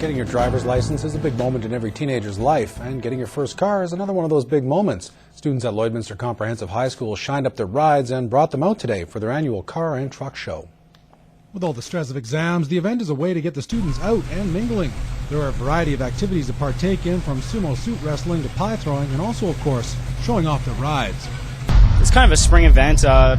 Getting your driver's license is a big moment in every teenager's life, and getting your first car is another one of those big moments. Students at Lloydminster Comprehensive High School shined up their rides and brought them out today for their annual car and truck show. With all the stress of exams, the event is a way to get the students out and mingling. There are a variety of activities to partake in, from sumo suit wrestling to pie throwing, and also, of course, showing off their rides. It's kind of a spring event. They're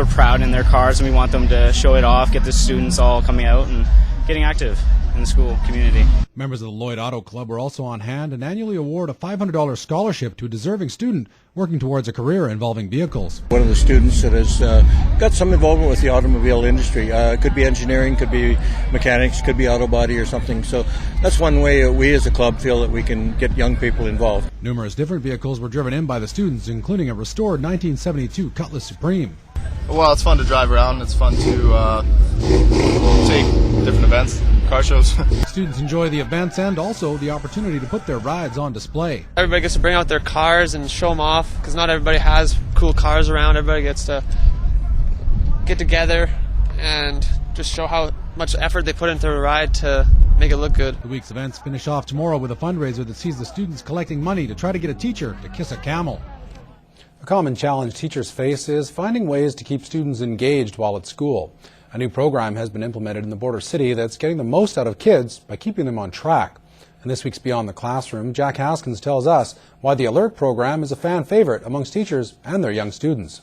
proud in their cars, and we want them to show it off, get the students all coming out and getting active in the school community. Members of the Lloyd Auto Club were also on hand and annually award a $500 scholarship to a deserving student working towards a career involving vehicles. One of the students that has got some involvement with the automobile industry. Could be engineering, could be mechanics, could be auto body or something. So that's one way we as a club feel that we can get young people involved. Numerous different vehicles were driven in by the students, including a restored 1972 Cutlass Supreme. Well, it's fun to drive around. It's fun to take different events, car shows. Students enjoy the events and also the opportunity to put their rides on display. Everybody gets to bring out their cars and show them off, because not everybody has cool cars around. Everybody gets to get together and just show how much effort they put into the ride to make it look good. The week's events finish off tomorrow with a fundraiser that sees the students collecting money to try to get a teacher to kiss a camel. A common challenge teachers face is finding ways to keep students engaged while at school. A new program has been implemented in the border city that's getting the most out of kids by keeping them on track. In this week's Beyond the Classroom, Jack Haskins tells us why the Alert program is a fan favorite amongst teachers and their young students.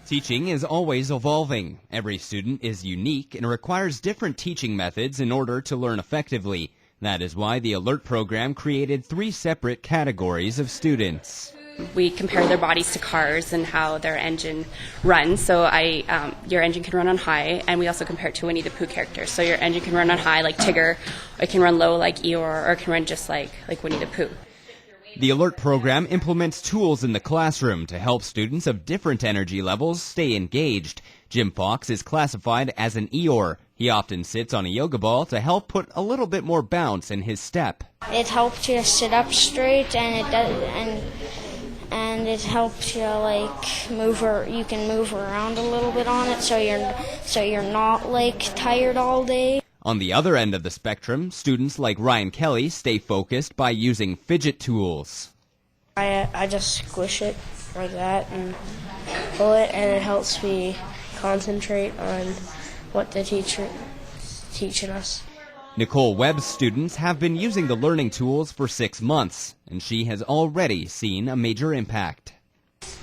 Teaching is always evolving. Every student is unique and requires different teaching methods in order to learn effectively. That is why the Alert program created 3 separate categories of students. We compare their bodies to cars and how their engine runs. So your engine can run on high, and we also compare it to Winnie the Pooh characters. So your engine can run on high like Tigger, or it can run low like Eeyore, or it can run just like Winnie the Pooh. The Alert program implements tools in the classroom to help students of different energy levels stay engaged. Jim Fox is classified as an Eeyore. He often sits on a yoga ball to help put a little bit more bounce in his step. It helps you sit up straight, and it helps you you can move around a little bit on it, so you're not tired all day. On the other end of the spectrum, students like Ryan Kelly stay focused by using fidget tools. I just squish it like that and pull it, and it helps me concentrate on what the teacher is teaching us. Nicole Webb's students have been using the learning tools for 6 months, and she has already seen a major impact.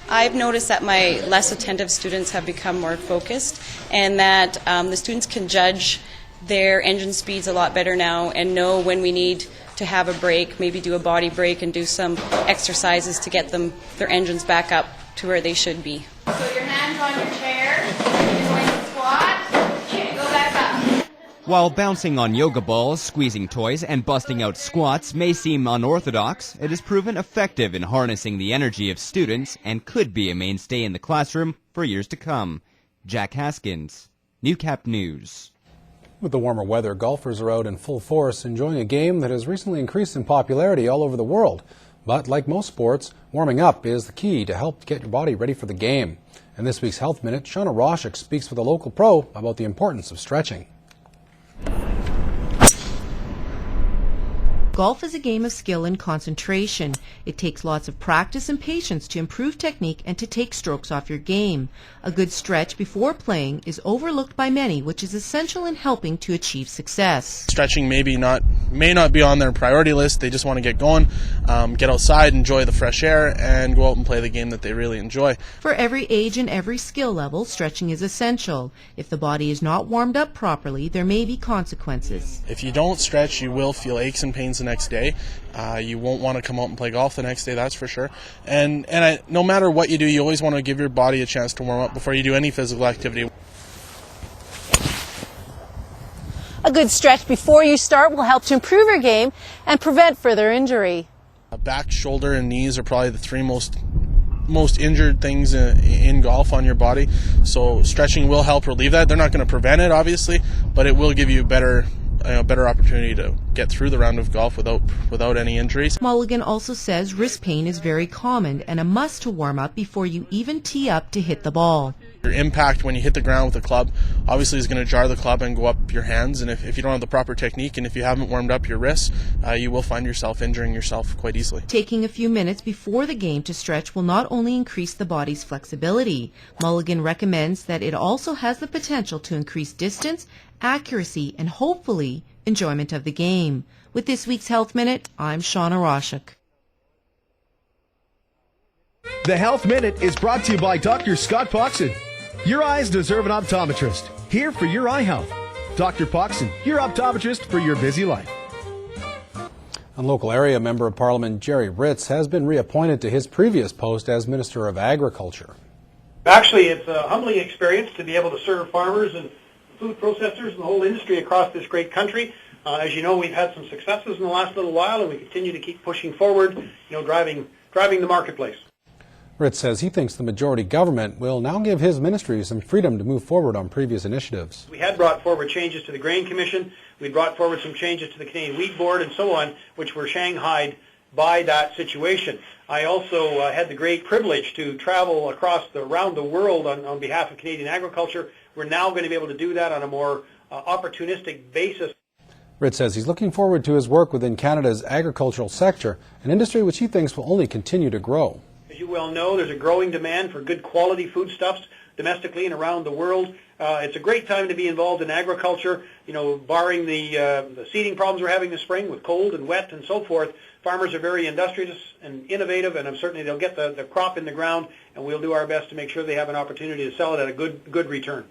I've noticed that my less attentive students have become more focused, and that the students can judge their engine speeds a lot better now and know when we need to have a break, maybe do a body break and do some exercises to get their engines back up to where they should be. So your hands on your chair, you're going to squat, and go back up. While bouncing on yoga balls, squeezing toys, and busting out squats may seem unorthodox, it has proven effective in harnessing the energy of students and could be a mainstay in the classroom for years to come. Jack Haskins, Newcap News. With the warmer weather, golfers are out in full force enjoying a game that has recently increased in popularity all over the world. But like most sports, warming up is the key to help get your body ready for the game. In this week's Health Minute, Shauna Roshik speaks with a local pro about the importance of stretching. Golf is a game of skill and concentration. It takes lots of practice and patience to improve technique and to take strokes off your game. A good stretch before playing is overlooked by many, which is essential in helping to achieve success. Stretching may not be on their priority list. They just want to get going, get outside, enjoy the fresh air, and go out and play the game that they really enjoy. For every age and every skill level, stretching is essential. If the body is not warmed up properly, there may be consequences. If you don't stretch, you will feel aches and pains the next day. You won't want to come out and play golf the next day, that's for sure. And no matter what you do, you always want to give your body a chance to warm up before you do any physical activity. A good stretch before you start will help to improve your game and prevent further injury. Back, shoulder, and knees are probably the 3 most injured things in golf on your body. So stretching will help relieve that. They're not going to prevent it, obviously, but it will give you a better opportunity to get through the round of golf without any injuries. Mulligan also says wrist pain is very common and a must to warm up before you even tee up to hit the ball. Your impact when you hit the ground with a club obviously is going to jar the club and go up your hands, and if you don't have the proper technique and if you haven't warmed up your wrists, you will find yourself injuring yourself quite easily. Taking a few minutes before the game to stretch will not only increase the body's flexibility. Mulligan recommends that it also has the potential to increase distance, accuracy, and hopefully enjoyment of the game. With this week's Health Minute, I'm Shauna Roshuk. The Health Minute is brought to you by Dr. Scott Poxon. Your eyes deserve an optometrist. Here for your eye health. Dr. Poxon, your optometrist for your busy life. And local area member of Parliament Jerry Ritz has been reappointed to his previous post as Minister of Agriculture. Actually, it's a humbling experience to be able to serve farmers and food processors and the whole industry across this great country. As you know, we've had some successes in the last little while, and we continue to keep pushing forward, driving the marketplace. Ritz says he thinks the majority government will now give his ministry some freedom to move forward on previous initiatives. We had brought forward changes to the Grain Commission. We brought forward some changes to the Canadian Wheat Board and so on, which were shanghaied by that situation. I also had the great privilege to travel around the world on behalf of Canadian agriculture. We're now going to be able to do that on a more opportunistic basis. Ritz says he's looking forward to his work within Canada's agricultural sector, an industry which he thinks will only continue to grow. As you well know, there's a growing demand for good quality foodstuffs domestically and around the world. It's a great time to be involved in agriculture. Barring the seeding problems we're having this spring with cold and wet and so forth, farmers are very industrious and innovative, and certainly they'll get the crop in the ground, and we'll do our best to make sure they have an opportunity to sell it at a good return.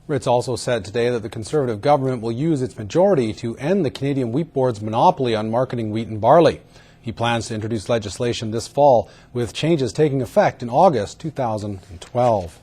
Ritz also said today that the Conservative government will use its majority to end the Canadian Wheat Board's monopoly on marketing wheat and barley. He plans to introduce legislation this fall, with changes taking effect in August 2012.